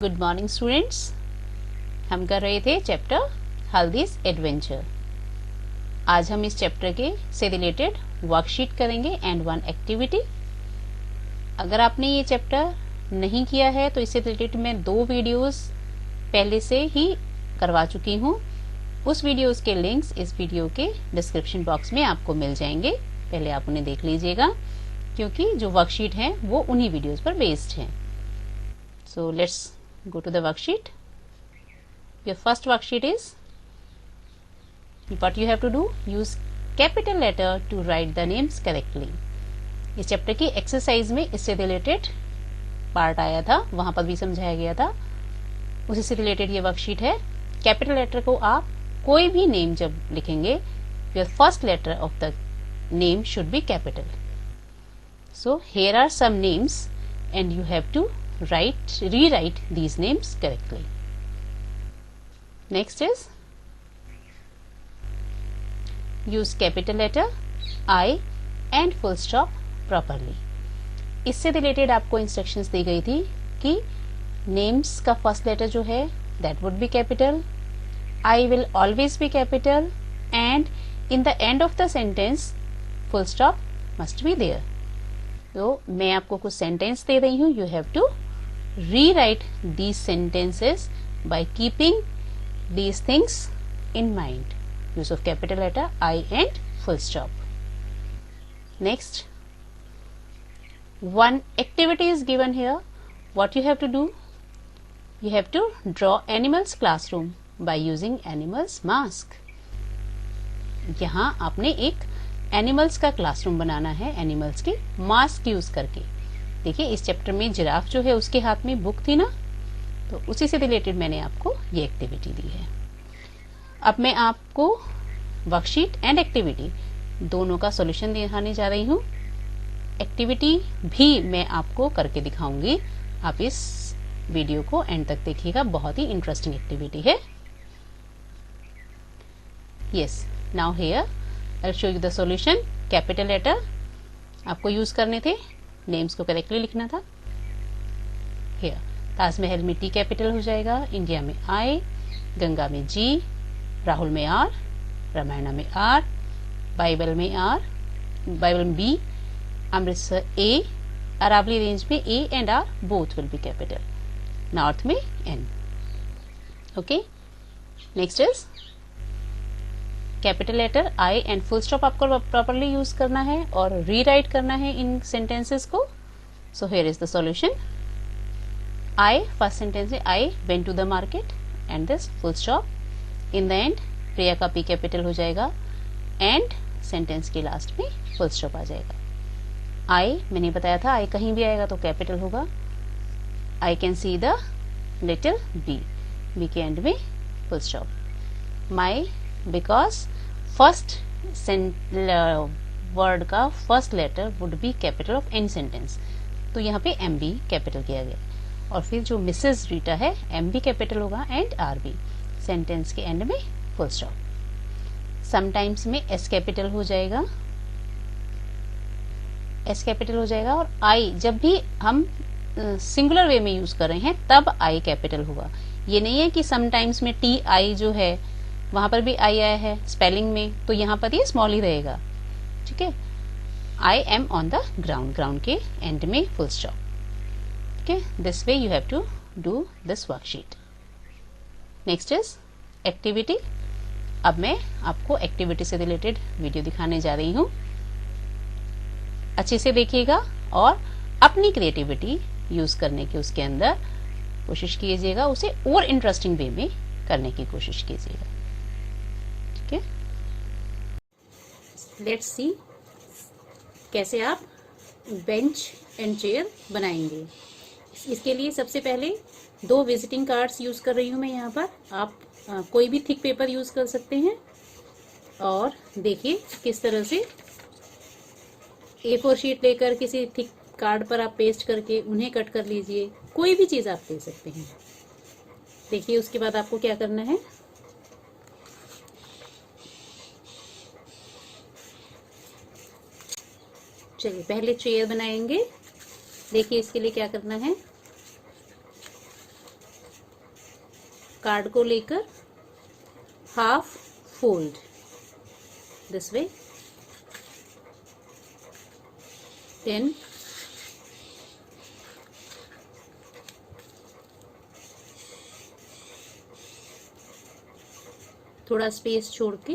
Good morning students. हम कर रहे थे चैप्टर हल्दीज एडवेंचर। आज हम इस चैप्टर के से रिलेटेड वर्कशीट करेंगे एंड वन एक्टिविटी। अगर आपने ये चैप्टर नहीं किया है तो इससे रिलेटेड मैं 2 वीडियोस पहले से ही करवा चुकी हूँ। उस वीडियोस के लिंक्स इस वीडियो के डिस्क्रिप्शन बॉक्स में आपको मिल जाएंगे। पहले आप उन्हें देख लीजिएगा क्योंकि जो वर्कशीट है वो उन्हीं वीडियोस पर बेस्ड है। So let's go to the worksheet. Your first worksheet is what you have to do, use capital letter to write the names correctly. इस चैप्टर की एक्सरसाइज में इससे रिलेटेड पार्ट आया था, वहां पर भी समझाया गया था, उसी से रिलेटेड ये वर्कशीट है। कैपिटल लेटर को आप कोई भी नेम जब लिखेंगे, your first letter of the name should be capital. So here are some names and you have to rewrite these names correctly. Next is use capital letter I and full stop properly. इससे related आपको instructions दी गई थी कि names का first letter जो है that would be capital, I will always be capital and in the end of the sentence full stop must be there. तो मैं आपको कुछ सेंटेंस दे रही हूँ, you have to rewrite these sentences by keeping these things in mind. Use of capital letter I and full stop. Next, one activity is given here. What you have to do? You have to draw animals classroom by using animals mask. यहाँ आपने एक animals का classroom बनाना है, animals की mask use करके। देखिए इस chapter में जिराफ जो है उसके हाथ में बुक थी ना, तो उसी से रिलेटेड मैंने आपको ये एक्टिविटी दी है। अब मैं आपको वर्कशीट एंड एक्टिविटी दोनों का सॉल्यूशन दिखाने जा रही हूँ। एक्टिविटी भी मैं आपको करके दिखाऊंगी, आप इस वीडियो को एंड तक देखिएगा, बहुत ही इंटरेस्टिंग एक्टिविटी है। Yes, now here I will show you the solution. Capital letter आपको यूज करने थे, नेम्स को करेक्टली लिखना था। हियर ताजमहल में टी कैपिटल हो जाएगा, इंडिया में आई, गंगा में जी, राहुल में आर, रामायण में आर, बाइबल में आर, बाइबल में B, Amritsar A, Aravali range में A and R both will be capital, north में N. Okay, next is capital letter I and full stop आपको प्रॉपरली यूज करना है और रीराइट करना है इन सेंटेंसेस को। So here is the solution. I, first sentence में I went to the market and this full stop. In the end Priya का पी कैपिटल हो जाएगा एंड सेंटेंस के लास्ट में फुल स्टॉप आ जाएगा। आई मैंने बताया था आई कहीं भी आएगा तो कैपिटल होगा। I can see the little B, B के एंड में full stop. My, because first word का first letter would be capital of any sentence, तो यहाँ पे एम बी कैपिटल किया गया। और फिर जो मिसेस रीटा है एम बी कैपिटल होगा एंड आर बी, सेंटेंस के एंड में फुल स्टॉप। समटाइम्स में एस कैपिटल हो जाएगा, एस कैपिटल हो जाएगा। और आई जब भी हम सिंगुलर वे में यूज कर रहे हैं तब आई कैपिटल होगा। ये नहीं है कि समटाइम्स में टी आई जो है वहां पर भी आई आया है स्पेलिंग में, तो यहाँ पर ये स्मॉल ही रहेगा। ठीक है, I am on the ground, ground के एंड में फुल स्टॉप। ठीक है, this way you have to do this worksheet. Next is activity. अब मैं आपको एक्टिविटी से रिलेटेड वीडियो दिखाने जा रही हूँ, अच्छे से देखिएगा और अपनी क्रिएटिविटी यूज करने की उसके अंदर कोशिश कीजिएगा, उसे और इंटरेस्टिंग वे में करने की कोशिश कीजिएगा। ठीक है, लेट्स सी कैसे आप बेंच एंड चेयर बनाएंगे। इसके लिए सबसे पहले 2 विजिटिंग कार्ड्स यूज कर रही हूं मैं यहाँ पर। आप कोई भी थिक पेपर यूज कर सकते हैं और देखिए किस तरह से A4 शीट लेकर किसी थिक कार्ड पर आप पेस्ट करके उन्हें कट कर लीजिए। कोई भी चीज आप ले सकते हैं। देखिए उसके बाद आपको क्या करना है, चलिए पहले चेयर बनाएंगे। देखिए इसके लिए क्या करना है, कार्ड को लेकर हाफ फोल्ड दिस वे, 10, थोड़ा स्पेस छोड़ के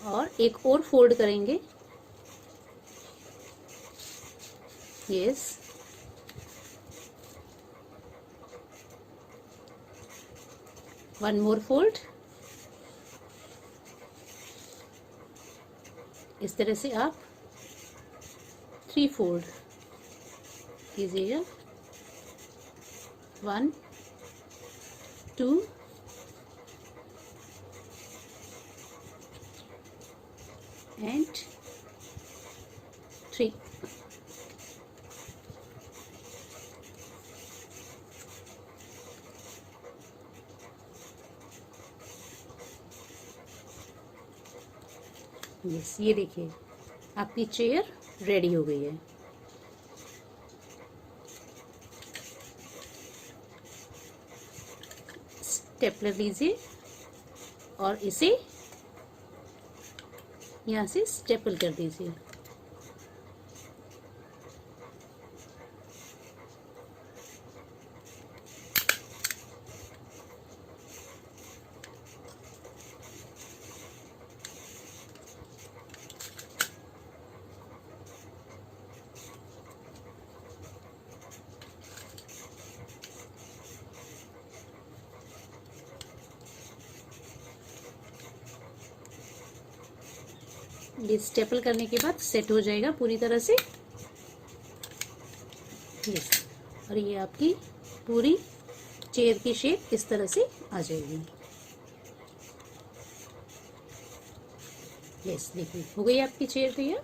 और एक और फोल्ड करेंगे। Yes, one more fold. इस तरह से आप 3 फोल्ड कीजिएगा, 1, 2 and 3। यस, ये देखिए आपकी चेयर रेडी हो गई है। स्टेपलर लीजिए और इसे यहाँ से स्टेपल कर दीजिए। ये स्टेपल करने के बाद सेट हो जाएगा पूरी तरह से। यस, और ये आपकी पूरी चेयर की शेप इस तरह से आ जाएगी। यस, देखिए हो गई आपकी चेयर तैयार।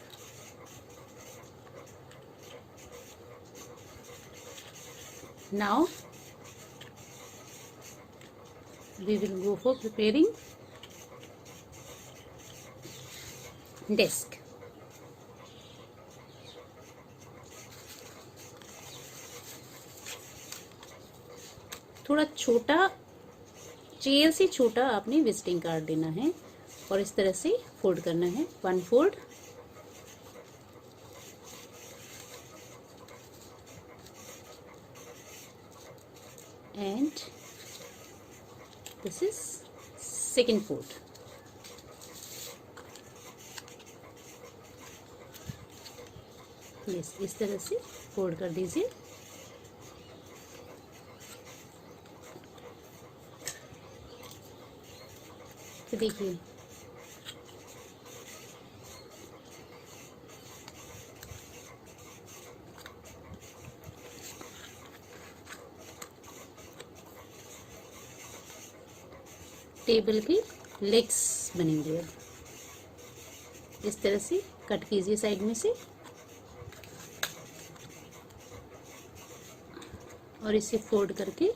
Now we will go for preparing desk। थोड़ा छोटा, चेयर से छोटा आपने विजिटिंग कार्ड देना है और इस तरह से फोल्ड करना है, 1 fold, and this is second fold। Yes, इस तरह से फोल्ड कर दीजिए। तो देखिए टेबल की लेग्स बनेंगे। अब इस तरह से कट कीजिए साइड में से और इसे फोल्ड करके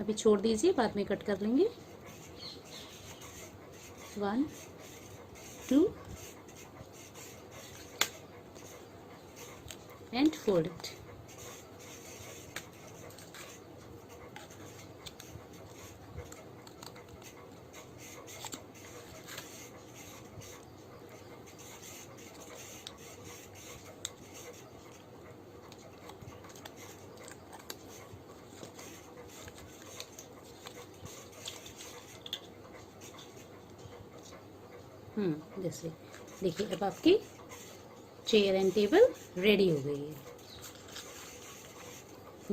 अभी छोड़ दीजिए, बाद में कट कर लेंगे। 1, 2 and fold it। जैसे देखिए अब आपकी चेयर एंड टेबल रेडी हो गई है।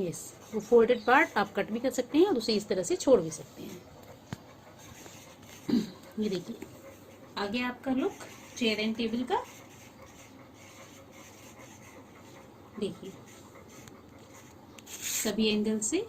यस, वो फोल्डेड पार्ट आप कट भी कर सकते हैं और उसे इस तरह से छोड़ भी सकते हैं। ये देखिए आ गया आपका लुक चेयर एंड टेबल का। देखिए सभी एंगल से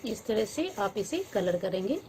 इस तरह से आप इसे कलर करेंगे।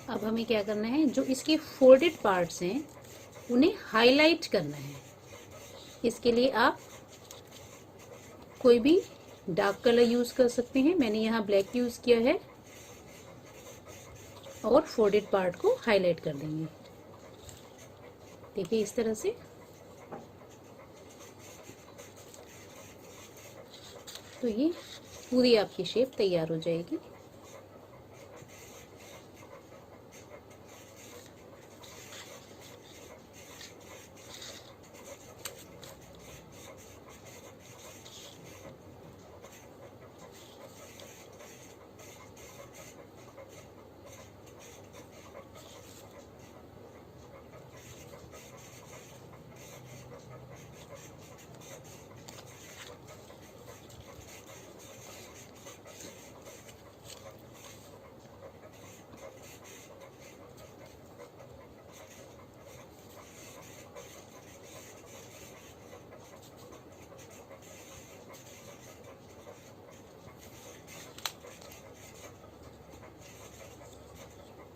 अब हमें क्या करना है, जो इसके फोल्डेड पार्ट्स हैं उन्हें हाईलाइट करना है। इसके लिए आप कोई भी डार्क कलर यूज कर सकते हैं। मैंने यहाँ ब्लैक यूज किया है और फोल्डेड पार्ट को हाईलाइट कर देंगे। देखिए इस तरह से। तो ये पूरी आपकी शेप तैयार हो जाएगी।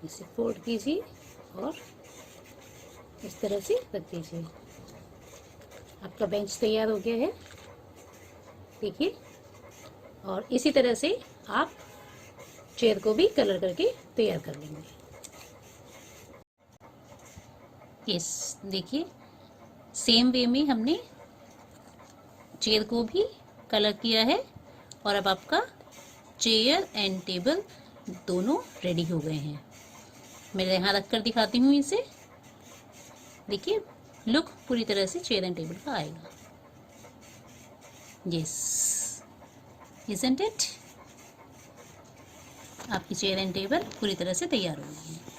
इसे फोल्ड कीजिए और इस तरह से रख दीजिए। आपका बेंच तैयार हो गया है, देखिए। और इसी तरह से आप चेयर को भी कलर करके तैयार कर लेंगे। यस, देखिए सेम वे में हमने चेयर को भी कलर किया है और अब आपका चेयर एंड टेबल दोनों रेडी हो गए हैं। मैं यहाँ रख कर दिखाती हूँ इसे। देखिए लुक पूरी तरह से चेयर एंड टेबल का आएगा। Yes, isn't it? आपकी चेयर एंड टेबल पूरी तरह से तैयार हो गई है।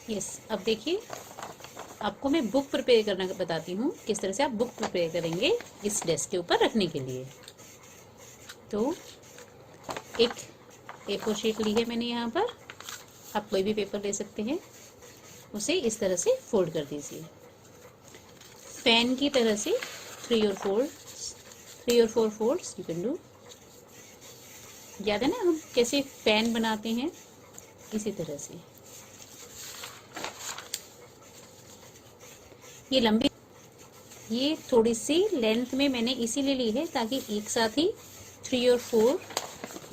यस, अब देखिए आपको मैं बुक प्रिपेयर करना बताती हूँ, किस तरह से आप बुक प्रिपेयर करेंगे इस डेस्क के ऊपर रखने के लिए। तो एक A4 शीट ली है मैंने यहाँ पर। आप कोई भी पेपर ले सकते हैं। उसे इस तरह से फोल्ड कर दीजिए। पेन की तरह से 3 और 4 फोल्ड्स यू कैन डू। याद है ना हम कैसे पेन बनाते हैं, इसी तरह से। ये लंबी, ये थोड़ी सी लेंथ में मैंने इसीलिए ली है ताकि एक साथ ही 3 और 4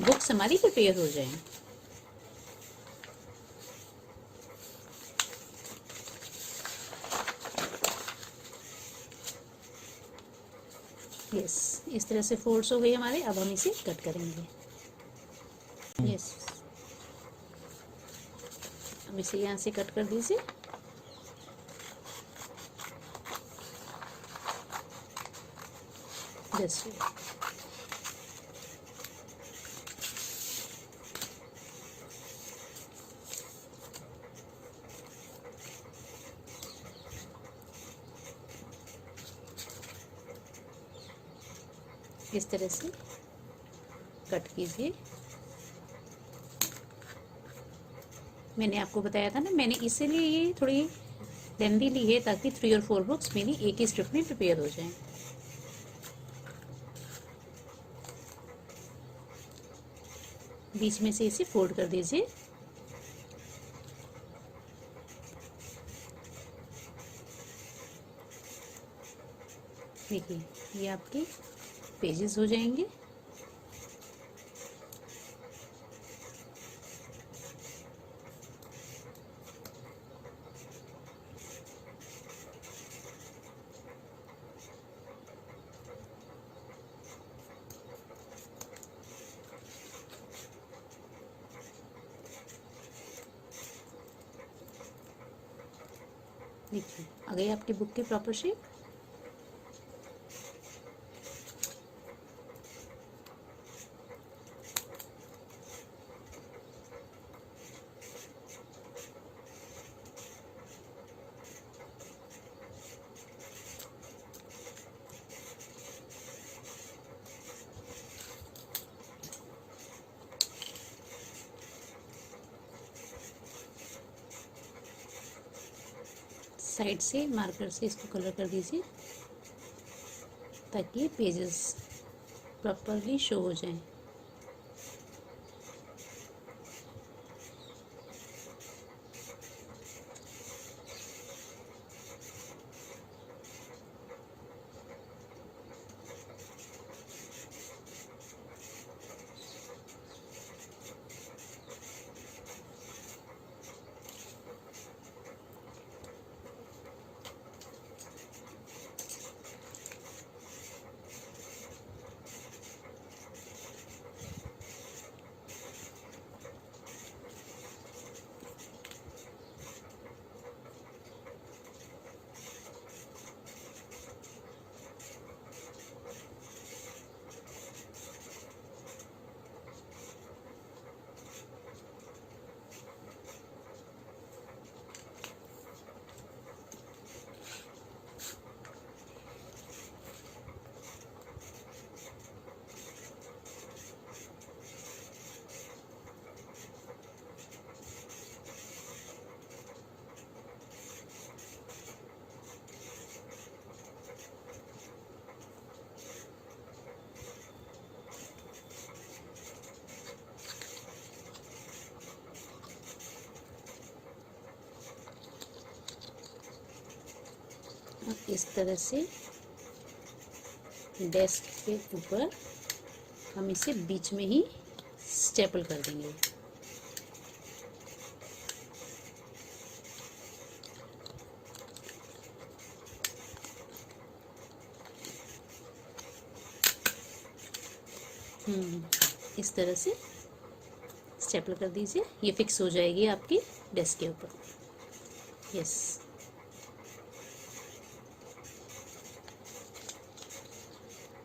बुक्स हमारी प्रिपेयर हो जाएं। यस, इस तरह से फोल्ड्स हो गए हमारे। अब हम इसे कट करेंगे। यस, अब इसे यहाँ से कट कर दीजिए। This way. इस तरह से कट कीजिए। मैंने आपको बताया था ना, मैंने इसीलिए ये थोड़ी लेंथी ली है ताकि 3 और 4 बुक्स मेरी एक ही स्ट्रिप में प्रिपेयर हो जाएं। बीच में से इसे फोल्ड कर दीजिए। देखिए ये आपके पेजेस हो जाएंगे। देखिए आ गई आपकी बुक की प्रॉपर शेप। साइड से मार्कर से इसको कलर कर दीजिए ताकि पेजेस प्रॉपरली शो हो जाएं। इस तरह से डेस्क के ऊपर हम इसे बीच में ही स्टेपल कर देंगे। इस तरह से स्टेपल कर दीजिए, ये फिक्स हो जाएगी आपकी डेस्क के ऊपर। यस,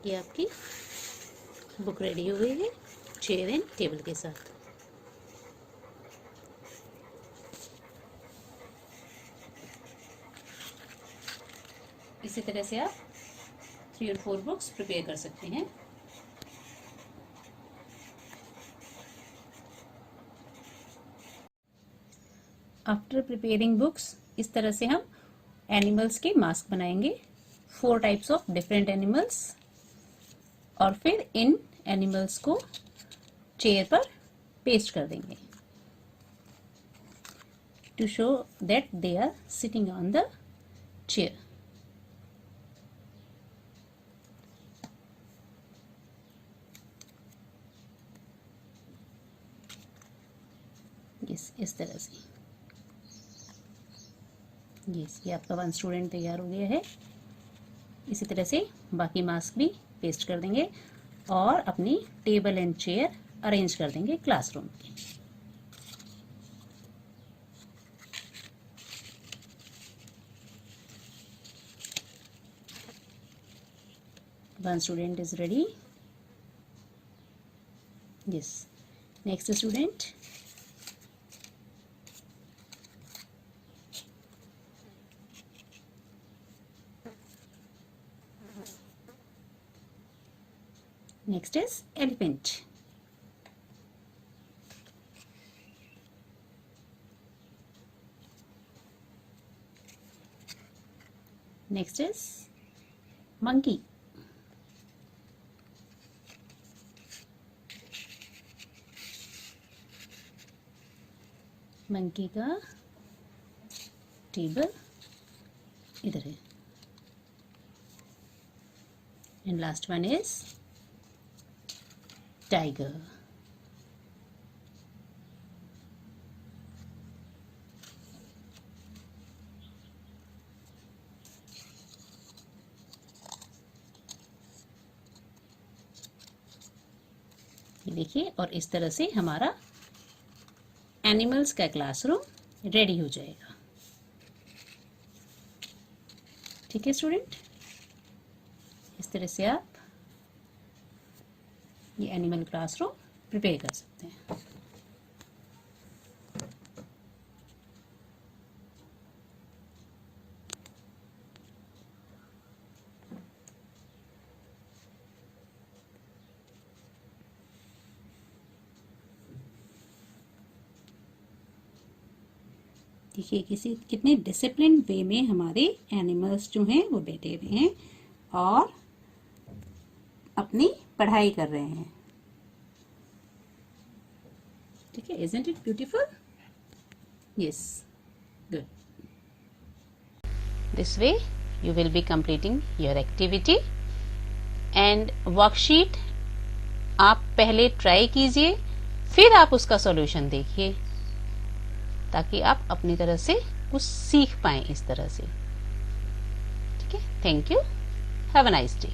ये आपकी बुक रेडी हो गई है चेयर एंड टेबल के साथ। इसी तरह से आप 3 और 4 बुक्स प्रिपेयर कर सकते हैं। आफ्टर प्रिपेयरिंग बुक्स, इस तरह से हम एनिमल्स के मास्क बनाएंगे, 4 टाइप्स ऑफ डिफरेंट एनिमल्स, और फिर इन एनिमल्स को चेयर पर पेस्ट कर देंगे to show that they are sitting on the chair. इस तरह से ये आपका 1 स्टूडेंट तैयार हो गया है। इसी तरह से बाकी मास्क भी पेस्ट कर देंगे और अपनी टेबल एंड चेयर अरेंज कर देंगे क्लासरूम की। One student is ready. Yes. Next student. Next is elephant. Next is monkey. Monkey का टेबल इधर है। And last one is tiger. ये देखिए, और इस तरह से हमारा एनिमल्स का क्लासरूम रेडी हो जाएगा। ठीक है स्टूडेंट, इस तरह से आप ये एनिमल क्लासरूम प्रिपेयर कर सकते हैं। देखिए कितने डिसिप्लिन वे में हमारे एनिमल्स जो हैं वो बैठे हुए हैं और अपनी पढ़ाई कर रहे हैं। ठीक है, isn't it beautiful? Yes, good. This way you will be completing your activity and worksheet आप पहले ट्राई कीजिए, फिर आप उसका सॉल्यूशन देखिए, ताकि आप अपनी तरह से कुछ सीख पाएं इस तरह से। ठीक है, thank you, have a nice day.